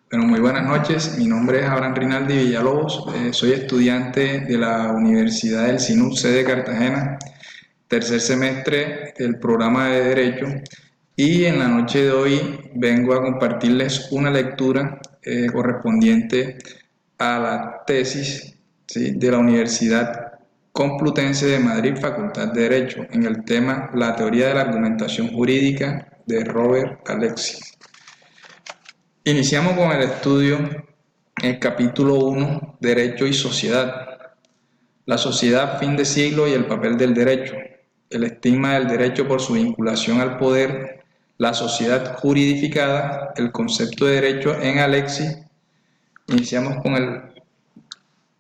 Bueno, muy buenas noches. Mi nombre es Abraham Rinaldi Villalobos. Soy estudiante de la Universidad del SINUR, sede Cartagena, tercer semestre del programa de Derecho. Y en la noche de hoy vengo a compartirles una lectura correspondiente a la tesis, ¿sí?, de la Universidad Complutense de Madrid, Facultad de Derecho, en el tema La teoría de la argumentación jurídica de Robert Alexis. Iniciamos con el estudio, el capítulo 1, Derecho y Sociedad. La sociedad, fin de siglo y el papel del derecho. El estigma del derecho por su vinculación al poder, la sociedad juridificada, el concepto de derecho en Alexis. Iniciamos con el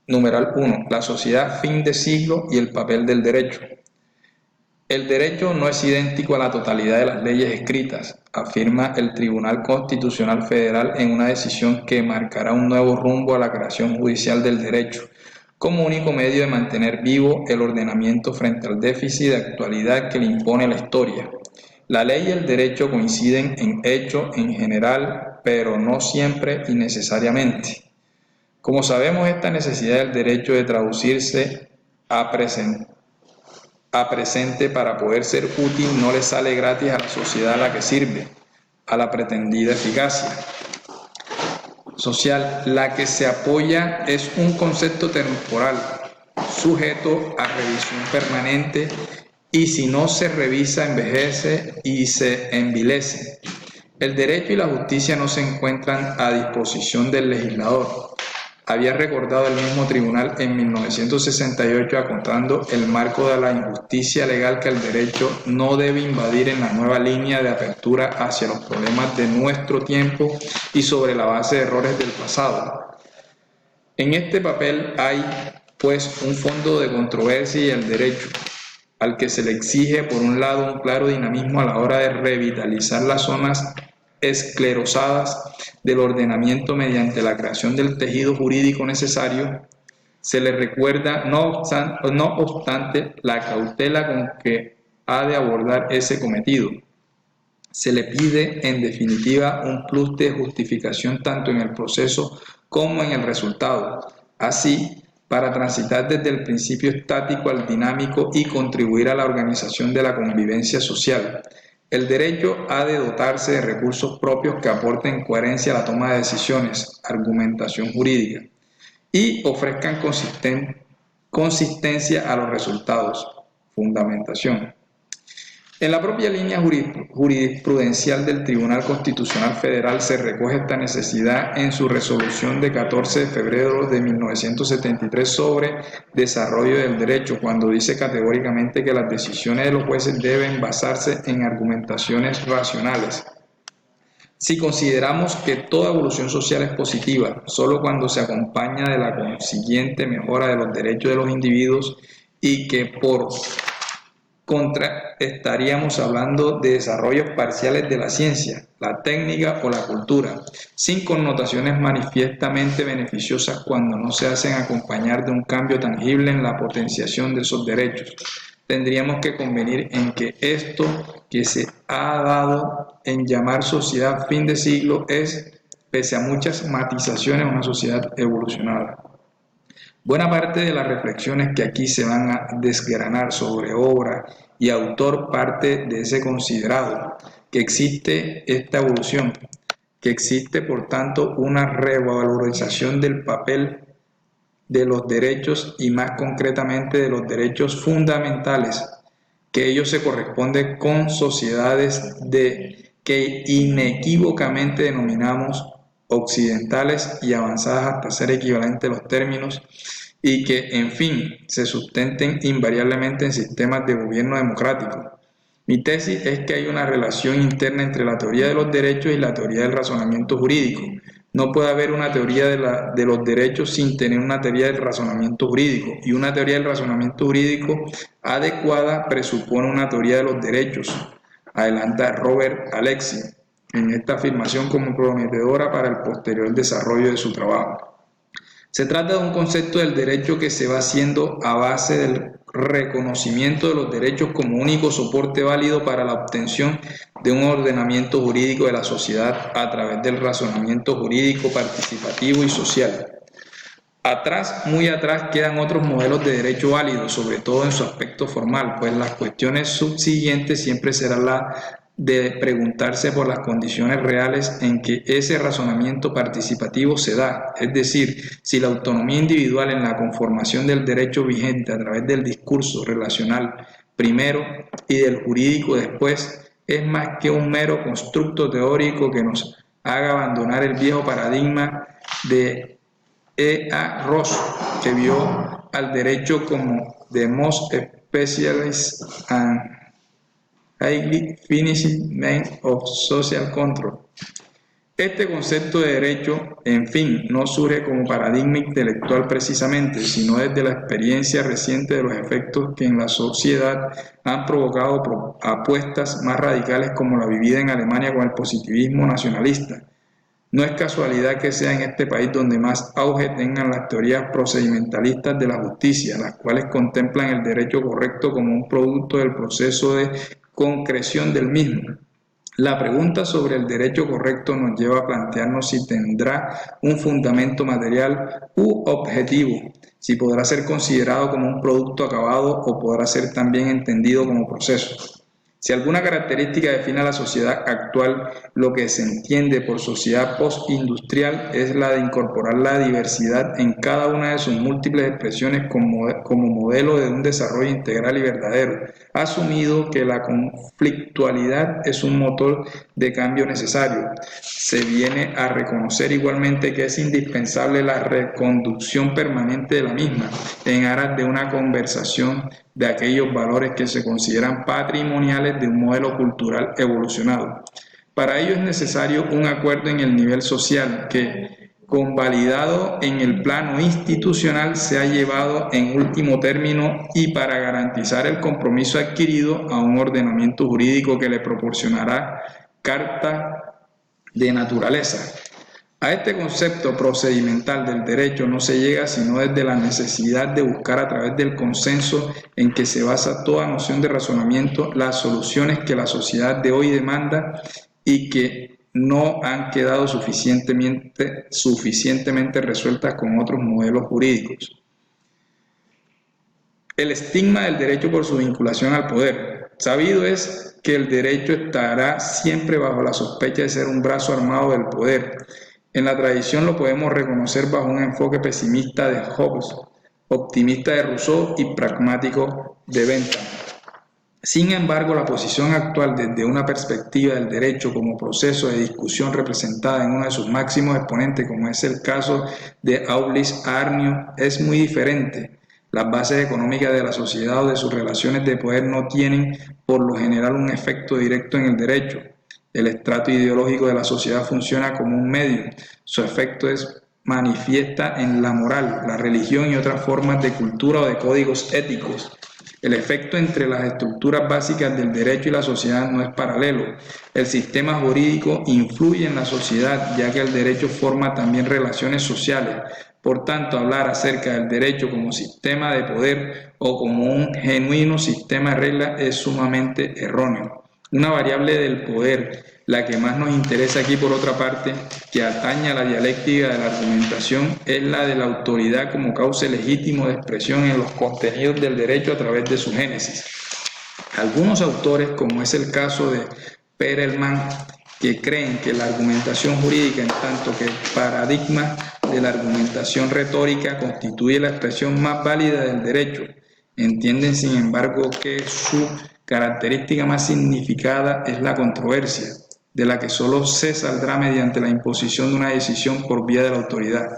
numeral 1, la sociedad, fin de siglo y el papel del derecho. El derecho no es idéntico a la totalidad de las leyes escritas, afirma el Tribunal Constitucional Federal en una decisión que marcará un nuevo rumbo a la creación judicial del derecho, como único medio de mantener vivo el ordenamiento frente al déficit de actualidad que le impone la historia. La ley y el derecho coinciden en hecho en general, pero no siempre y necesariamente. Como sabemos, esta necesidad del derecho de traducirse a presente para poder ser útil no le sale gratis a la sociedad a la que sirve, a la pretendida eficacia social. La que se apoya es un concepto temporal, sujeto a revisión permanente, y si no se revisa envejece y se envilece. El derecho y la justicia no se encuentran a disposición del legislador. Había recordado el mismo tribunal en 1968 acotando el marco de la injusticia legal que el derecho no debe invadir en la nueva línea de apertura hacia los problemas de nuestro tiempo y sobre la base de errores del pasado. En este papel hay, pues, un fondo de controversia y el derecho, al que se le exige, por un lado, un claro dinamismo a la hora de revitalizar las zonas esclerosadas del ordenamiento mediante la creación del tejido jurídico necesario. Se le recuerda, no obstante, la cautela con que ha de abordar ese cometido. Se le pide, en definitiva, un plus de justificación tanto en el proceso como en el resultado. Así, para transitar desde el principio estático al dinámico y contribuir a la organización de la convivencia social. El derecho ha de dotarse de recursos propios que aporten coherencia a la toma de decisiones, argumentación jurídica, y ofrezcan consistencia a los resultados, fundamentación. En la propia línea jurisprudencial del Tribunal Constitucional Federal se recoge esta necesidad en su resolución de 14 de febrero de 1973 sobre desarrollo del derecho, cuando dice categóricamente que las decisiones de los jueces deben basarse en argumentaciones racionales. Si consideramos que toda evolución social es positiva, solo cuando se acompaña de la consiguiente mejora de los derechos de los individuos, y que por contra, estaríamos hablando de desarrollos parciales de la ciencia, la técnica o la cultura, sin connotaciones manifiestamente beneficiosas cuando no se hacen acompañar de un cambio tangible en la potenciación de esos derechos. Tendríamos que convenir en que esto que se ha dado en llamar sociedad fin de siglo es, pese a muchas matizaciones, una sociedad evolucionada. Buena parte de las reflexiones que aquí se van a desgranar sobre obra y autor parte de ese considerado, que existe esta evolución, que existe por tanto una revalorización del papel de los derechos y más concretamente de los derechos fundamentales, que ellos se corresponden con sociedades que inequívocamente denominamos occidentales y avanzadas hasta ser equivalentes a los términos, y que, en fin, se sustenten invariablemente en sistemas de gobierno democrático. Mi tesis es que hay una relación interna entre la teoría de los derechos y la teoría del razonamiento jurídico. No puede haber una teoría de los derechos sin tener una teoría del razonamiento jurídico, y una teoría del razonamiento jurídico adecuada presupone una teoría de los derechos, adelanta Robert Alexis en esta afirmación como prometedora para el posterior desarrollo de su trabajo. Se trata de un concepto del derecho que se va haciendo a base del reconocimiento de los derechos como único soporte válido para la obtención de un ordenamiento jurídico de la sociedad a través del razonamiento jurídico participativo y social. Atrás, muy atrás, quedan otros modelos de derecho válidos, sobre todo en su aspecto formal, pues las cuestiones subsiguientes siempre serán la de preguntarse por las condiciones reales en que ese razonamiento participativo se da, es decir, si la autonomía individual en la conformación del derecho vigente a través del discurso relacional primero y del jurídico después es más que un mero constructo teórico que nos haga abandonar el viejo paradigma de E.A. Ross, que vio al derecho como the most specialized and highly finished means of social control. Este concepto de derecho, en fin, no surge como paradigma intelectual precisamente, sino desde la experiencia reciente de los efectos que en la sociedad han provocado apuestas más radicales como la vivida en Alemania con el positivismo nacionalista. No es casualidad que sea en este país donde más auge tengan las teorías procedimentalistas de la justicia, las cuales contemplan el derecho correcto como un producto del proceso de concreción del mismo. La pregunta sobre el derecho correcto nos lleva a plantearnos si tendrá un fundamento material u objetivo, si podrá ser considerado como un producto acabado o podrá ser también entendido como proceso. Si alguna característica define a la sociedad actual, lo que se entiende por sociedad postindustrial es la de incorporar la diversidad en cada una de sus múltiples expresiones como modelo de un desarrollo integral y verdadero, asumido que la conflictualidad es un motor de cambio necesario. Se viene a reconocer igualmente que es indispensable la reconducción permanente de la misma en aras de una conversación de aquellos valores que se consideran patrimoniales de un modelo cultural evolucionado. Para ello es necesario un acuerdo en el nivel social que, convalidado en el plano institucional, sea llevado en último término y para garantizar el compromiso adquirido a un ordenamiento jurídico que le proporcionará carta de naturaleza. A este concepto procedimental del derecho no se llega sino desde la necesidad de buscar a través del consenso en que se basa toda noción de razonamiento las soluciones que la sociedad de hoy demanda y que no han quedado suficientemente resueltas con otros modelos jurídicos. El estigma del derecho por su vinculación al poder. Sabido es que el derecho estará siempre bajo la sospecha de ser un brazo armado del poder. En la tradición lo podemos reconocer bajo un enfoque pesimista de Hobbes, optimista de Rousseau y pragmático de Bentham. Sin embargo, la posición actual desde una perspectiva del derecho como proceso de discusión representada en uno de sus máximos exponentes, como es el caso de Aulis Arnio, es muy diferente. Las bases económicas de la sociedad o de sus relaciones de poder no tienen por lo general un efecto directo en el derecho. El estrato ideológico de la sociedad funciona como un medio. Su efecto es manifiesta en la moral, la religión y otras formas de cultura o de códigos éticos. El efecto entre las estructuras básicas del derecho y la sociedad no es paralelo. El sistema jurídico influye en la sociedad, ya que el derecho forma también relaciones sociales. Por tanto, hablar acerca del derecho como sistema de poder o como un genuino sistema de reglas es sumamente erróneo. Una variable del poder, la que más nos interesa aquí por otra parte, que atañe a la dialéctica de la argumentación, es la de la autoridad como cauce legítimo de expresión en los contenidos del derecho a través de su génesis. Algunos autores, como es el caso de Perelman, que creen que la argumentación jurídica, en tanto que el paradigma de la argumentación retórica, constituye la expresión más válida del derecho, entienden sin embargo que su característica más significada es la controversia, de la que solo se saldrá mediante la imposición de una decisión por vía de la autoridad.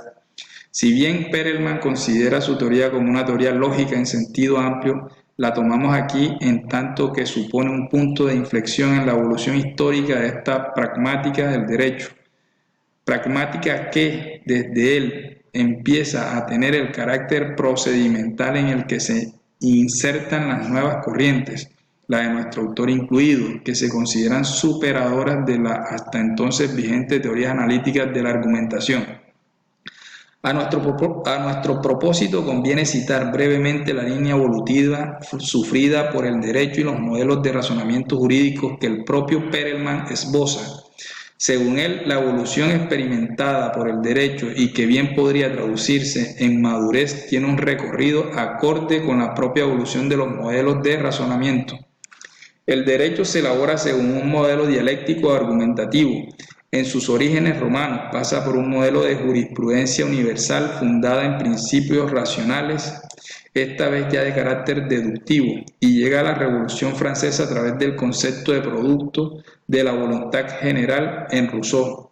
Si bien Perelman considera su teoría como una teoría lógica en sentido amplio, la tomamos aquí en tanto que supone un punto de inflexión en la evolución histórica de esta pragmática del derecho. Pragmática que, desde él, empieza a tener el carácter procedimental en el que se insertan las nuevas corrientes, la de nuestro autor incluido, que se consideran superadoras de las hasta entonces vigentes teorías analíticas de la argumentación. A nuestro propósito conviene citar brevemente la línea evolutiva sufrida por el derecho y los modelos de razonamiento jurídicos que el propio Perelman esboza. Según él, la evolución experimentada por el derecho y que bien podría traducirse en madurez tiene un recorrido acorde con la propia evolución de los modelos de razonamiento. El derecho se elabora según un modelo dialéctico argumentativo. En sus orígenes romanos pasa por un modelo de jurisprudencia universal fundada en principios racionales, esta vez ya de carácter deductivo, y llega a la Revolución Francesa a través del concepto de producto de la voluntad general en Rousseau,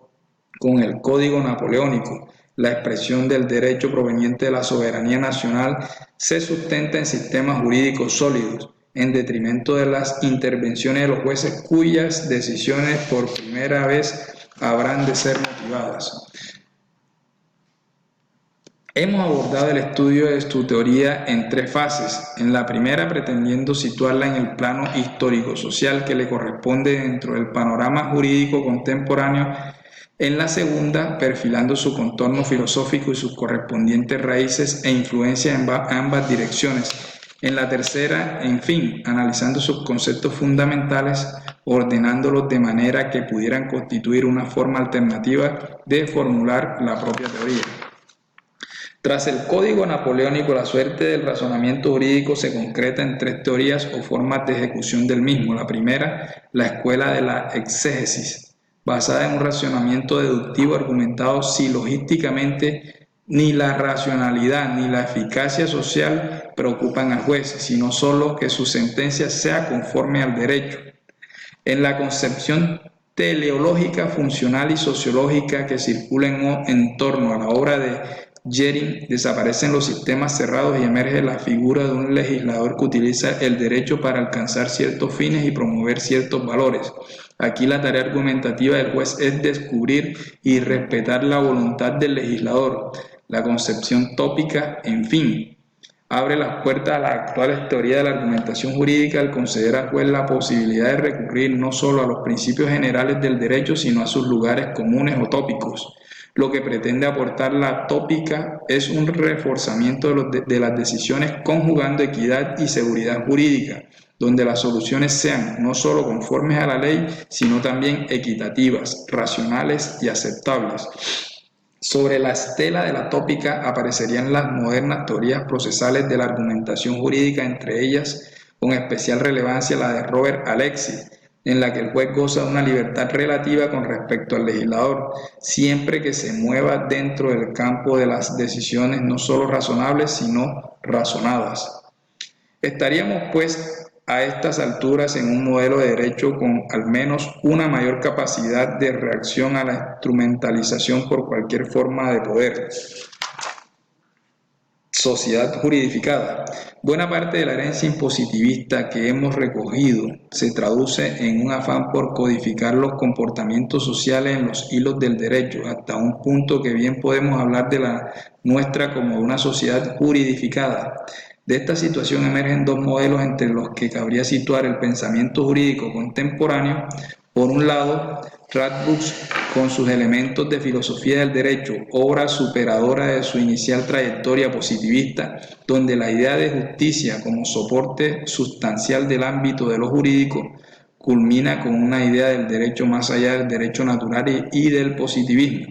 con el Código Napoleónico. La expresión del derecho proveniente de la soberanía nacional se sustenta en sistemas jurídicos sólidos, en detrimento de las intervenciones de los jueces cuyas decisiones por primera vez habrán de ser motivadas. Hemos abordado el estudio de su teoría en tres fases. En la primera, pretendiendo situarla en el plano histórico-social que le corresponde dentro del panorama jurídico contemporáneo. En la segunda, perfilando su contorno filosófico y sus correspondientes raíces e influencias en ambas direcciones. En la tercera, en fin, analizando sus conceptos fundamentales, ordenándolos de manera que pudieran constituir una forma alternativa de formular la propia teoría. Tras el Código Napoleónico, la suerte del razonamiento jurídico se concreta en tres teorías o formas de ejecución del mismo. La primera, la escuela de la exégesis, basada en un razonamiento deductivo argumentado silogísticamente. Ni la racionalidad ni la eficacia social preocupan al juez, sino solo que su sentencia sea conforme al derecho. En la concepción teleológica, funcional y sociológica que circula en torno a la obra de Jering, desaparecen los sistemas cerrados y emerge la figura de un legislador que utiliza el derecho para alcanzar ciertos fines y promover ciertos valores. Aquí la tarea argumentativa del juez es descubrir y respetar la voluntad del legislador. La concepción tópica, en fin, abre las puertas a las actuales teorías de la argumentación jurídica al conceder al juez la posibilidad de recurrir no solo a los principios generales del derecho, sino a sus lugares comunes o tópicos. Lo que pretende aportar la tópica es un reforzamiento de las decisiones conjugando equidad y seguridad jurídica, donde las soluciones sean no solo conformes a la ley, sino también equitativas, racionales y aceptables. Sobre la estela de la tópica aparecerían las modernas teorías procesales de la argumentación jurídica, entre ellas con especial relevancia la de Robert Alexis, en la que el juez goza de una libertad relativa con respecto al legislador, siempre que se mueva dentro del campo de las decisiones no solo razonables, sino razonadas. Estaríamos, pues, a estas alturas en un modelo de derecho con al menos una mayor capacidad de reacción a la instrumentalización por cualquier forma de poder. Sociedad juridificada. Buena parte de la herencia impositivista que hemos recogido se traduce en un afán por codificar los comportamientos sociales en los hilos del derecho, hasta un punto que bien podemos hablar de la nuestra como de una sociedad juridificada. De esta situación emergen dos modelos entre los que cabría situar el pensamiento jurídico contemporáneo. Por un lado, Radbruch, con sus elementos de filosofía del derecho, obra superadora de su inicial trayectoria positivista, donde la idea de justicia como soporte sustancial del ámbito de lo jurídico culmina con una idea del derecho más allá del derecho natural y del positivismo.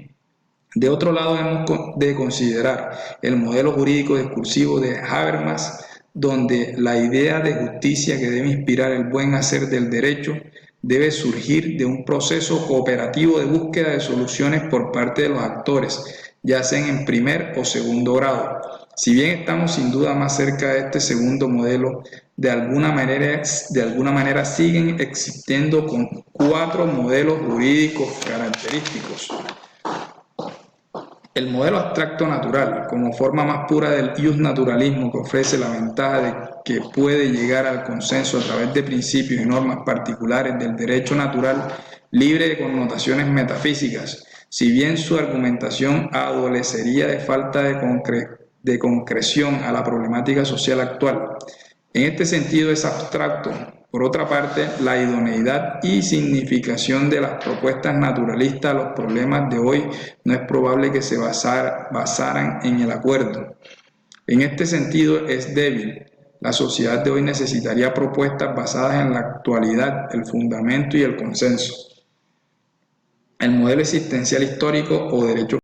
De otro lado, hemos de considerar el modelo jurídico discursivo de Habermas, donde la idea de justicia que debe inspirar el buen hacer del derecho debe surgir de un proceso cooperativo de búsqueda de soluciones por parte de los actores, ya sean en primer o segundo grado. Si bien estamos sin duda más cerca de este segundo modelo, de alguna manera siguen existiendo con 4 modelos jurídicos característicos. El modelo abstracto natural, como forma más pura del justnaturalismo que ofrece la ventaja de que puede llegar al consenso a través de principios y normas particulares del derecho natural, libre de connotaciones metafísicas, si bien su argumentación adolecería de falta de concreción a la problemática social actual. En este sentido es abstracto, Por otra parte, la idoneidad y significación de las propuestas naturalistas a los problemas de hoy no es probable que se basaran en el acuerdo. En este sentido, es débil. La sociedad de hoy necesitaría propuestas basadas en la actualidad, el fundamento y el consenso. El modelo existencial histórico o derecho